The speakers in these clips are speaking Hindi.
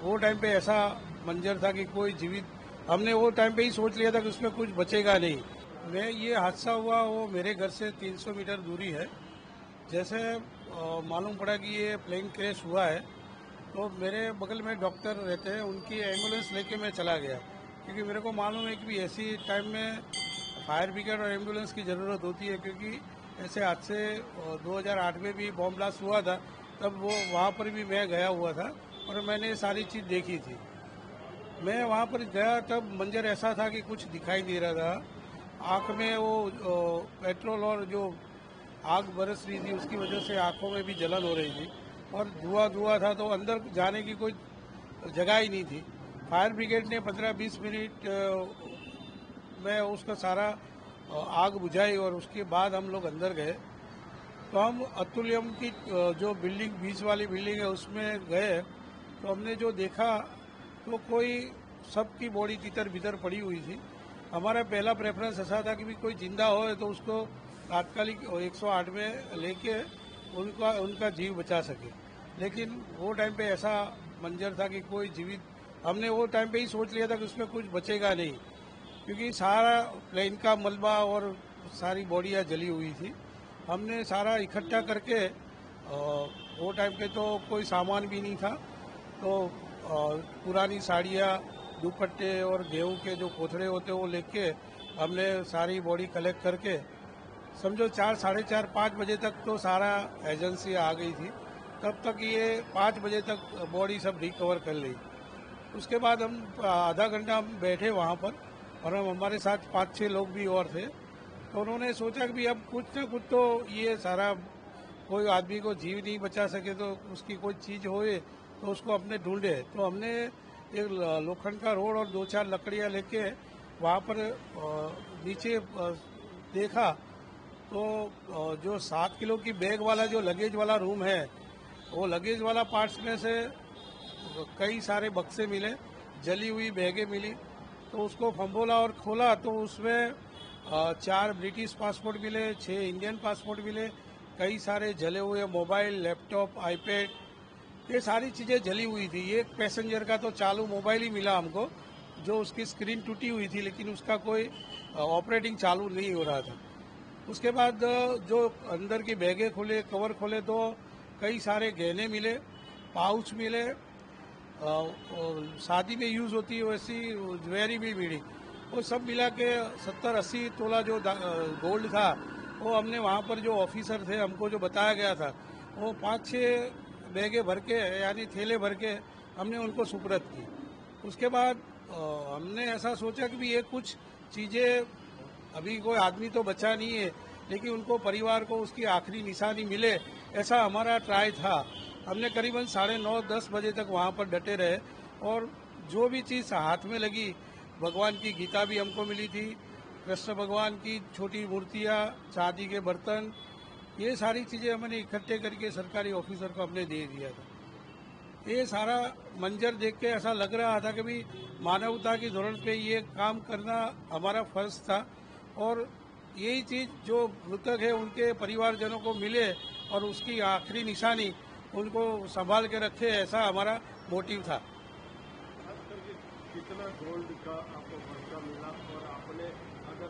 वो टाइम पे ऐसा मंजर था कि कोई जीवित, हमने वो टाइम पे ही सोच लिया था कि उसमें कुछ बचेगा नहीं। मैं ये हादसा हुआ वो मेरे घर से 300 मीटर दूरी है। जैसे मालूम पड़ा कि ये प्लेन क्रैश हुआ है तो मेरे बगल में डॉक्टर रहते हैं, उनकी एम्बुलेंस लेके मैं चला गया, क्योंकि मेरे को मालूम है कि भी ऐसी टाइम में फायर ब्रिगेड और एम्बुलेंस की ज़रूरत होती है, क्योंकि ऐसे हादसे 2008 में भी बॉम्ब ब्लास्ट हुआ था, तब वो वहाँ पर भी मैं गया हुआ था और मैंने ये सारी चीज़ देखी थी। मैं वहाँ पर गया तब मंजर ऐसा था कि कुछ दिखाई नहीं रहा था। आँख में वो पेट्रोल और जो आग बरस रही थी उसकी वजह से आंखों में भी जलन हो रही थी और धुआं धुआं था, तो अंदर जाने की कोई जगह ही नहीं थी। फायर ब्रिगेड ने 15-20 मिनट में उसका सारा आग बुझाई और उसके बाद हम लोग अंदर गए। तो हम अतुल्यम की जो बिल्डिंग बीच वाली बिल्डिंग है उसमें गए, तो हमने जो देखा तो कोई सबकी बॉडी तितर बितर पड़ी हुई थी। हमारा पहला प्रेफरेंस ऐसा था कि भी कोई जिंदा हो तो उसको तात्कालिक 108 में लेके उनका उनका जीव बचा सके, लेकिन वो टाइम पे ऐसा मंजर था कि कोई जीवित, हमने वो टाइम पे ही सोच लिया था कि उसमें कुछ बचेगा नहीं, क्योंकि सारा प्लेन का मलबा और सारी बॉडियाँ जली हुई थी। हमने सारा इकट्ठा करके वो टाइम पे तो कोई सामान भी नहीं था, तो पुरानी साड़ियाँ, दुपट्टे और गेहूं के जो कोथड़े होते वो लेके हमने सारी बॉडी कलेक्ट करके, समझो 4, साढ़े 4, 5 बजे तक तो सारा एजेंसी आ गई थी। तब तक ये 5 बजे तक बॉडी सब रिकवर कर ली। उसके बाद हम आधा घंटा हम बैठे वहाँ पर और हम हमारे साथ 5-6 लोग भी और थे, तो उन्होंने सोचा कि भी अब कुछ न कुछ तो ये सारा, कोई आदमी को जीव नहीं बचा सके तो उसकी कोई चीज़ होए तो उसको अपने ढूंढे। तो हमने एक लोखंड का रोड और 2-4 लकड़ियाँ लेके वहाँ पर नीचे देखा, तो जो 7 किलो की बैग वाला जो लगेज वाला रूम है, वो लगेज वाला पार्ट्स में से कई सारे बक्से मिले, जली हुई बैगें मिली। तो उसको फंबोला और खोला तो उसमें 4 ब्रिटिश पासपोर्ट मिले, 6 इंडियन पासपोर्ट मिले, कई सारे जले हुए मोबाइल, लैपटॉप, आईपैड, ये सारी चीज़ें जली हुई थी। एक पैसेंजर का तो चालू मोबाइल ही मिला हमको, जो उसकी स्क्रीन टूटी हुई थी लेकिन उसका कोई ऑपरेटिंग चालू नहीं हो रहा था। उसके बाद जो अंदर की बैगें खोले, कवर खोले तो कई सारे गहने मिले, पाउच मिले, शादी में यूज़ होती है वैसी ज्वेलरी भी मिली। वो सब मिला के 70-80 तोला जो गोल्ड था, वो हमने वहाँ पर जो ऑफिसर थे हमको जो बताया गया था, वो 5-6 बैगे भर के यानी थैले भर के हमने उनको सुपुर्द की। उसके बाद हमने ऐसा सोचा कि भी ये कुछ चीज़ें, अभी कोई आदमी तो बचा नहीं है लेकिन उनको परिवार को उसकी आखिरी निशानी मिले, ऐसा हमारा ट्राई था। हमने करीबन 9:30-10 बजे तक वहाँ पर डटे रहे और जो भी चीज़ हाथ में लगी, भगवान की गीता भी हमको मिली थी, कृष्ण भगवान की छोटी मूर्तियाँ, चांदी के बर्तन, ये सारी चीज़ें हमने इकट्ठे करके सरकारी ऑफिसर को हमने दे दिया था। ये सारा मंजर देख के ऐसा लग रहा था कि भी मानवता की जरूरत पे ये काम करना हमारा फर्ज था और यही चीज़ जो मृतक है उनके परिवारजनों को मिले और उसकी आखिरी निशानी उनको संभाल के रखे, ऐसा हमारा मोटिव था। कितना गोल्ड का आपको खर्चा मिला और आपने, अगर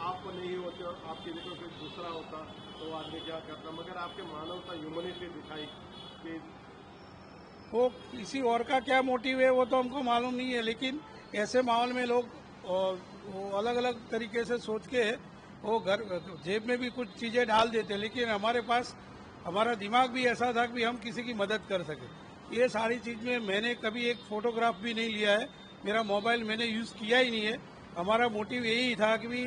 आप नहीं होते और आपकी जगह कोई दूसरा होता तो आदमी क्या करता, मगर आपके मानवता, ह्यूमनिटी दिखाई कि वो किसी और का क्या मोटिव है वो तो हमको मालूम नहीं है, लेकिन ऐसे माहौल में लोग वो अलग अलग तरीके से सोच के वो घर जेब में भी कुछ चीज़ें डाल देते, लेकिन हमारे पास हमारा दिमाग भी ऐसा था कि हम किसी की मदद कर सके। ये सारी चीज़ में मैंने कभी एक फोटोग्राफ भी नहीं लिया है, मेरा मोबाइल मैंने यूज़ किया ही नहीं है। हमारा मोटिव यही था कि भी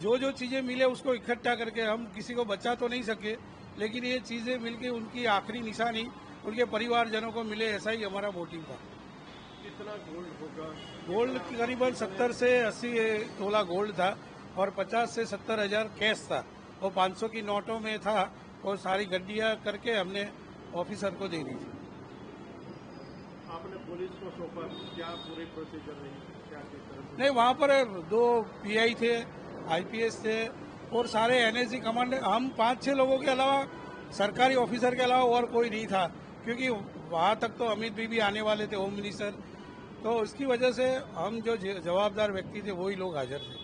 जो जो चीज़ें मिले उसको इकट्ठा करके, हम किसी को बचा तो नहीं सके लेकिन ये चीज़ें मिलके उनकी आखिरी निशानी उनके परिवारजनों को मिले, ऐसा ही हमारा मोटिव था। कितना गोल्ड होगा? गोल्ड करीबन 70 से 80 तोला गोल्ड था और 50 से 70 हजार कैश था। वो 500 की नोटों में था और सारी गड्डियां करके हमने ऑफिसर को दे दी थी। आपने पुलिस को सौंपा, क्या पूरी प्रोसीजर रही, क्या किस तरह से? नहीं, वहाँ पर 2 पीआई थे, आईपीएस थे और सारे एनएसजी कमांडर, हम 5-6 लोगों के अलावा, सरकारी ऑफिसर के अलावा और कोई नहीं था, क्योंकि वहाँ तक तो अमित भी आने वाले थे, होम मिनिस्टर। तो उसकी वजह से हम जो जवाबदार व्यक्ति थे वही लोग हाजिर थे।